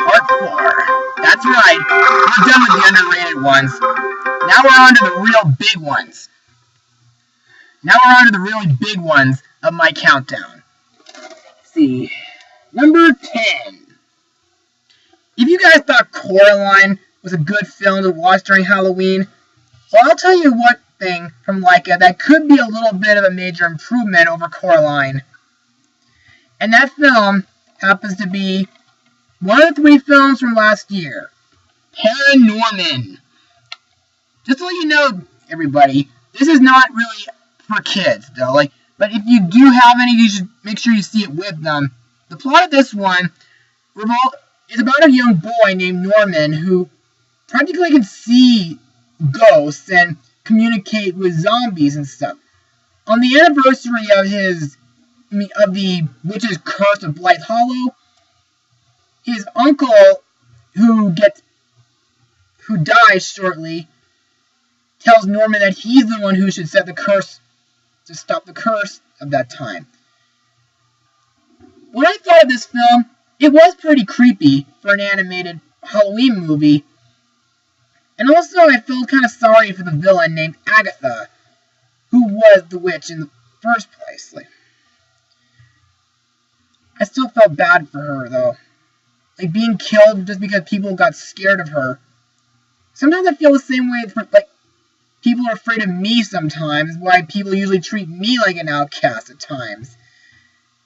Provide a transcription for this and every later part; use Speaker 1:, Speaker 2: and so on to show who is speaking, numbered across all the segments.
Speaker 1: Part 4. That's right, we're done with the underrated ones. Now we're on to the real big ones. Now we're on to the really big ones of my countdown. Let's see. Number 10. If you guys thought Coraline was a good film to watch during Halloween, well, I'll tell you one thing from Leica that could be a little bit of a major improvement over Coraline. And that film happens to be one of the 3 films from last year, ParaNorman. Just to let you know, everybody, this is not really for kids, though. But if you do have any, you should make sure you see it with them. The plot of this one is about a young boy named Norman who practically can see ghosts and communicate with zombies and stuff. On the anniversary of the witch's curse of Blythe Hollow, his uncle, who dies shortly, tells Norman that he's the one who should set the curse to stop the curse of that time. When I thought of this film, it was pretty creepy for an animated Halloween movie. And also, I felt kind of sorry for the villain named Agatha, who was the witch in the first place. I still felt bad for her, though. Being killed just because people got scared of her. Sometimes I feel the same way people are afraid of me sometimes, why people usually treat me like an outcast at times.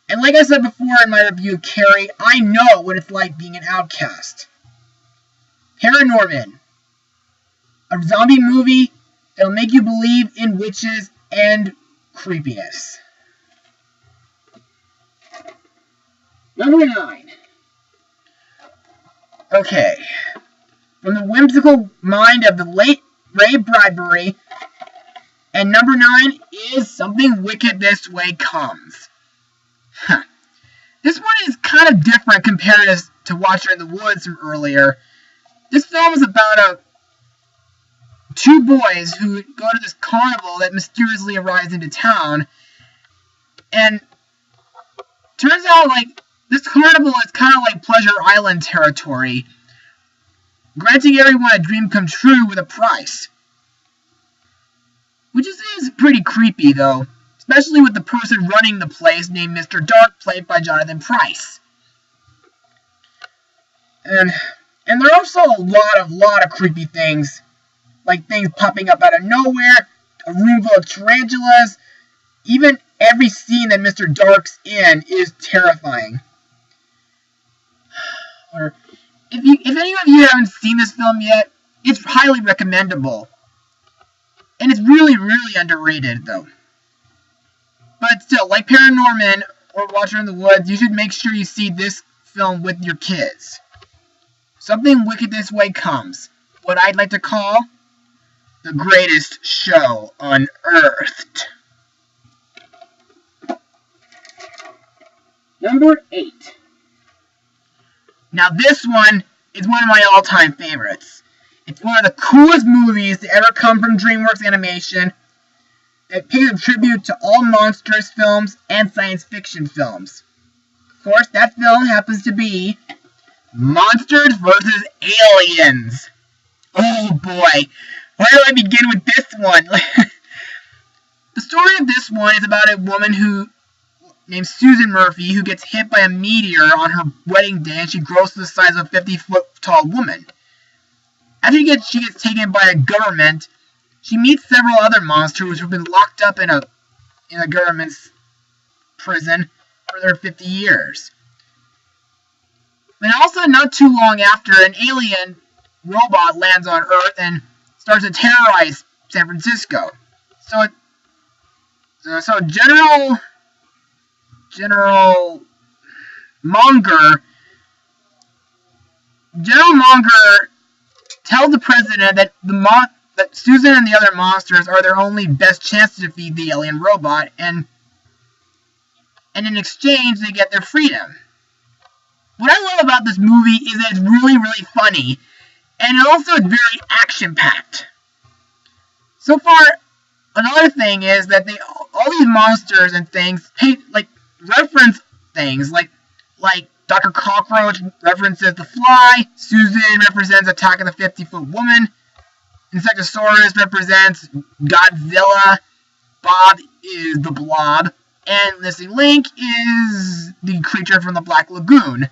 Speaker 1: And like I said before in my review of Carrie, I know what it's like being an outcast. ParaNorman. A zombie movie that'll make you believe in witches and creepiness. Number 9. Okay. From the whimsical mind of the late Ray Bradbury, and number 9 is Something Wicked This Way Comes. This one is kind of different compared to Watcher in the Woods from earlier. This film is about 2 boys who go to this carnival that mysteriously arrives into town, and turns out this carnival is kind of like Pleasure Island territory, granting everyone a dream come true with a price. Which is pretty creepy, though, especially with the person running the place named Mr. Dark, played by Jonathan Pryce. And there are also a lot of creepy things, like things popping up out of nowhere, a room full of tarantulas. Even every scene that Mr. Dark's in is terrifying. Or if any of you haven't seen this film yet, it's highly recommendable. And it's really, really underrated, though. But still, like ParaNorman or Watcher in the Woods, you should make sure you see this film with your kids. Something Wicked This Way Comes. What I'd like to call the greatest show unearthed. Number 8. Now this one is one of my all-time favorites. It's one of the coolest movies to ever come from DreamWorks Animation. It pays a tribute to all monsters films and science fiction films. Of course, that film happens to be Monsters vs. Aliens. Oh boy, where do I begin with this one? The story of this one is about a woman named Susan Murphy who gets hit by a meteor on her wedding day, and she grows to the size of a 50-foot-tall woman. After she gets taken by a government, she meets several other monsters who have been locked up in a government's prison for their 50 years. And also, not too long after, an alien robot lands on Earth and starts to terrorize San Francisco. So General Monger tells the president that that Susan and the other monsters are their only best chance to defeat the alien robot, and in exchange they get their freedom. What I love about this movie is that it's really, really funny, and also it's very action-packed. So far, another thing is that all these monsters and things reference things like Like, Dr. Cockroach references The Fly, Susan represents Attack of the 50-Foot Woman, Insectosaurus represents Godzilla, Bob is the Blob, and Missing Link is the creature from the Black Lagoon.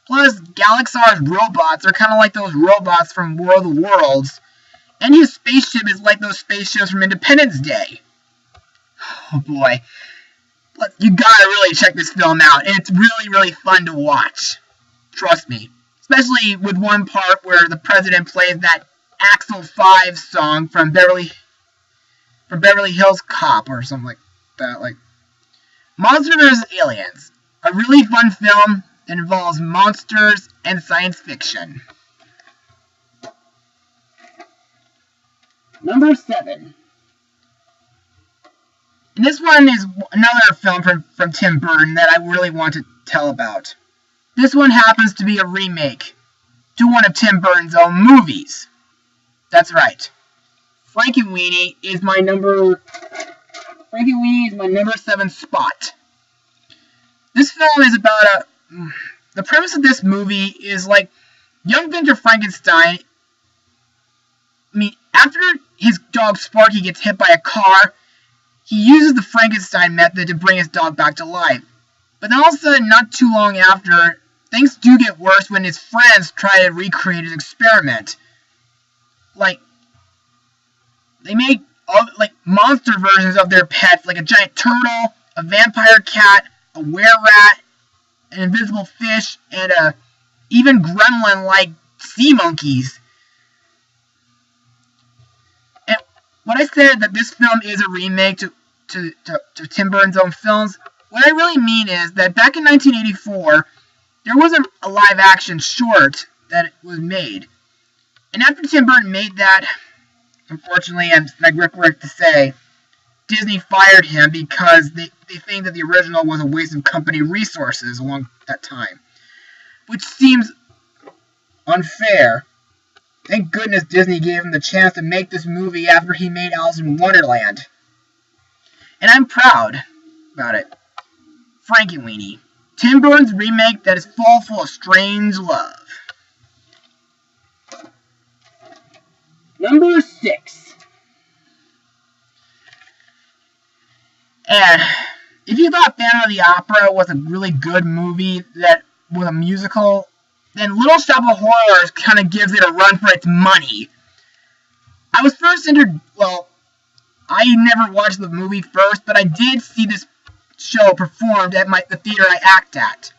Speaker 1: Plus, Galaxar's robots are kind of like those robots from War of the Worlds, and his spaceship is like those spaceships from Independence Day. Oh boy. But you gotta really check this film out. It's really, really fun to watch. Trust me. Especially with one part where the president plays that Axel 5 song from Beverly Hills Cop or something like that. Like Monster vs. Aliens. A really fun film that involves monsters and science fiction. Number 7. And this one is another film from Tim Burton that I really want to tell about. This one happens to be a remake to one of Tim Burton's own movies. That's right. Frankenweenie is my number 7 spot. This film is about the premise of this movie is like young Victor Frankenstein. After his dog Sparky gets hit by a car, he uses the Frankenstein method to bring his dog back to life. But then all of a sudden, not too long after, things do get worse when his friends try to recreate his experiment. Like, they make monster versions of their pets, like a giant turtle, a vampire cat, a were-rat, an invisible fish, and even gremlin-like sea monkeys. And when I said that this film is a remake to Tim Burton's own films, what I really mean is that back in 1984, there was a live-action short that was made. And after Tim Burton made that, unfortunately, and I regret to say, Disney fired him because they think that the original was a waste of company resources along that time. Which seems unfair. Thank goodness Disney gave him the chance to make this movie after he made Alice in Wonderland. And I'm proud about it. Frankenweenie. Tim Burton's remake that is full of strange love. Number 6. And if you thought Phantom of the Opera was a really good movie that was a musical, then Little Shop of Horrors kind of gives it a run for its money. I was first I never watched the movie first, but I did see this show performed at the theater I act at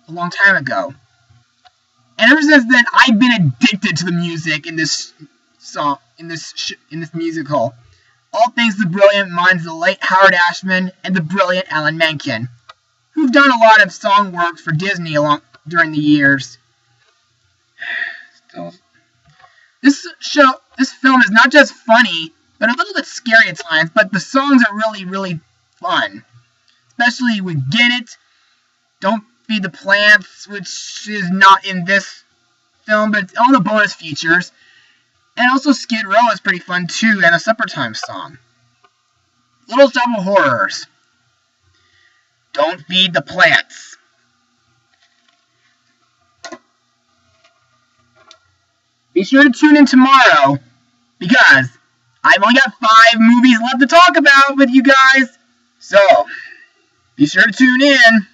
Speaker 1: a long time ago. And ever since then, I've been addicted to the music in this musical. All thanks to the brilliant minds of the late Howard Ashman and the brilliant Alan Menken, who've done a lot of song work for Disney during the years. This film is not just funny, but a little bit scary at times, but the songs are really, really fun. Especially with Get It, Don't Feed the Plants, which is not in this film, but it's all the bonus features. And also Skid Row is pretty fun too, and a Supper Time song. Little Shop of Horrors. Don't Feed the Plants. Be sure to tune in tomorrow, because I've only got 5 movies left to talk about with you guys. So, be sure to tune in.